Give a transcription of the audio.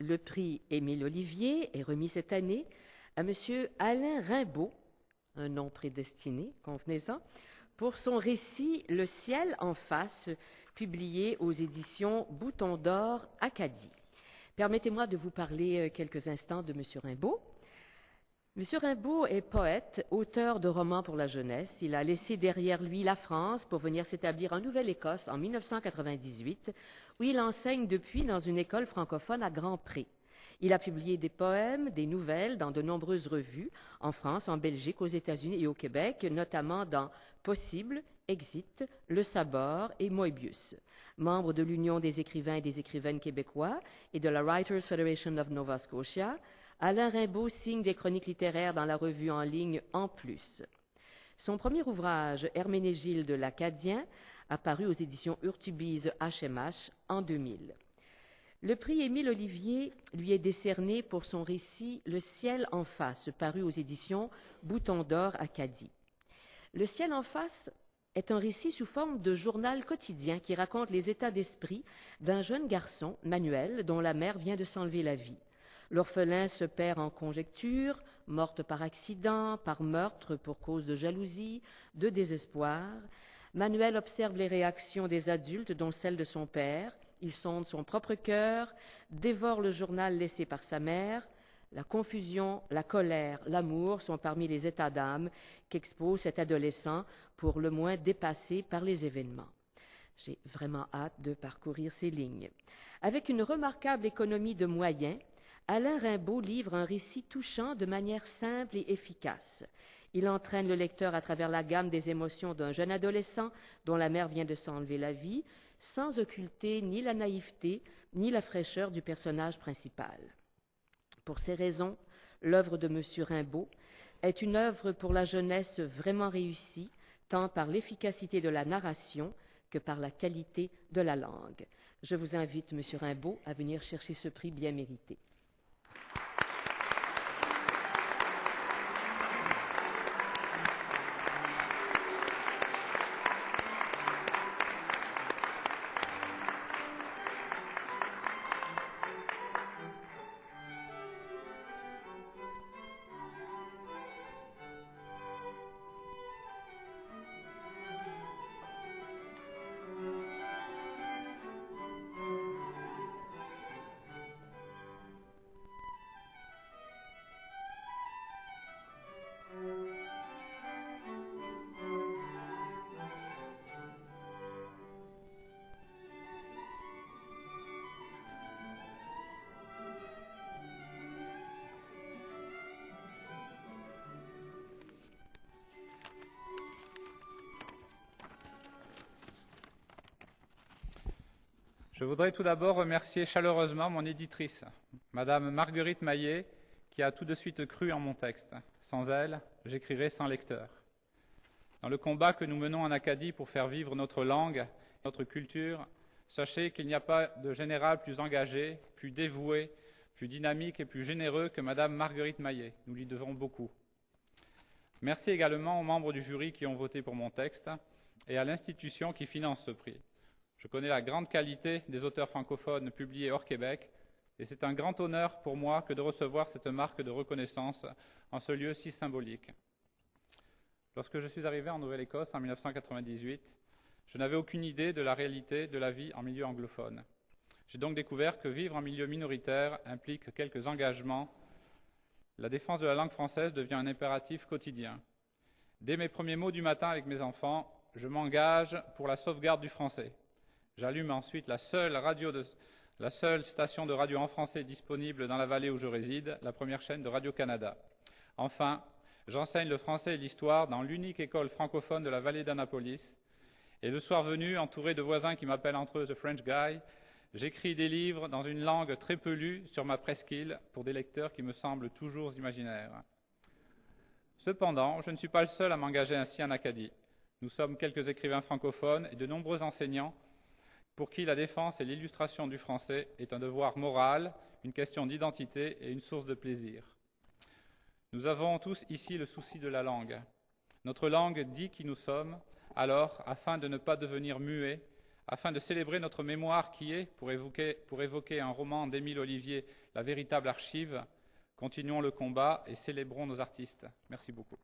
Le prix Émile Olivier est remis cette année à M. Alain Rimbaud, un nom prédestiné, convenez-en, pour son récit Le ciel en face, publié aux éditions Bouton d'Or Acadie. Permettez-moi de vous parler quelques instants de M. Rimbaud. M. Rimbaud est poète, auteur de romans pour la jeunesse. Il a laissé derrière lui la France pour venir s'établir en Nouvelle-Écosse en 1998, où il enseigne depuis dans une école francophone à Grand Pré. Il a publié des poèmes, des nouvelles dans de nombreuses revues, en France, en Belgique, aux États-Unis et au Québec, notamment dans Possible, Exit, Le Sabord et Moebius. Membre de l'Union des écrivains et des écrivaines québécois et de la Writers Federation of Nova Scotia, Alain Rimbaud signe des chroniques littéraires dans la revue en ligne En Plus. Son premier ouvrage, Herménégilde l'Acadien, a paru aux éditions Urtubise HMH en 2000. Le prix Émile Olivier lui est décerné pour son récit Le ciel en face, paru aux éditions Bouton d'Or Acadie. Le ciel en face est un récit sous forme de journal quotidien qui raconte les états d'esprit d'un jeune garçon, Manuel, dont la mère vient de s'enlever la vie. L'orphelin se perd en conjectures, morte par accident, par meurtre pour cause de jalousie, de désespoir. Manuel observe les réactions des adultes, dont celle de son père. Il sonde son propre cœur, dévore le journal laissé par sa mère. La confusion, la colère, l'amour sont parmi les états d'âme qu'expose cet adolescent, pour le moins dépassé par les événements. J'ai vraiment hâte de parcourir ces lignes. Avec une remarquable économie de moyens, Alain Rimbaud livre un récit touchant de manière simple et efficace. Il entraîne le lecteur à travers la gamme des émotions d'un jeune adolescent dont la mère vient de s'enlever la vie, sans occulter ni la naïveté ni la fraîcheur du personnage principal. Pour ces raisons, l'œuvre de M. Rimbaud est une œuvre pour la jeunesse vraiment réussie, tant par l'efficacité de la narration que par la qualité de la langue. Je vous invite, M. Rimbaud, à venir chercher ce prix bien mérité. Je voudrais tout d'abord remercier chaleureusement mon éditrice, Madame Marguerite Maillet, qui a tout de suite cru en mon texte. Sans elle, j'écrirais sans lecteur. Dans le combat que nous menons en Acadie pour faire vivre notre langue, notre culture, sachez qu'il n'y a pas de général plus engagé, plus dévoué, plus dynamique et plus généreux que Madame Marguerite Maillet. Nous lui devons beaucoup. Merci également aux membres du jury qui ont voté pour mon texte et à l'institution qui finance ce prix. Je connais la grande qualité des auteurs francophones publiés hors Québec et c'est un grand honneur pour moi que de recevoir cette marque de reconnaissance en ce lieu si symbolique. Lorsque je suis arrivé en Nouvelle-Écosse en 1998, je n'avais aucune idée de la réalité de la vie en milieu anglophone. J'ai donc découvert que vivre en milieu minoritaire implique quelques engagements. La défense de la langue française devient un impératif quotidien. Dès mes premiers mots du matin avec mes enfants, je m'engage pour la sauvegarde du français. J'allume ensuite la seule station de radio en français disponible dans la vallée où je réside, la première chaîne de Radio-Canada. Enfin, j'enseigne le français et l'histoire dans l'unique école francophone de la vallée d'Annapolis. Et le soir venu, entouré de voisins qui m'appellent entre eux « The French Guy », j'écris des livres dans une langue très peu lue sur ma presqu'île pour des lecteurs qui me semblent toujours imaginaires. Cependant, je ne suis pas le seul à m'engager ainsi en Acadie. Nous sommes quelques écrivains francophones et de nombreux enseignants pour qui la défense et l'illustration du français est un devoir moral, une question d'identité et une source de plaisir. Nous avons tous ici le souci de la langue. Notre langue dit qui nous sommes, alors, afin de ne pas devenir muets, afin de célébrer notre mémoire qui est, pour évoquer un roman d'Émile Olivier, la véritable archive. Continuons le combat et célébrons nos artistes. Merci beaucoup.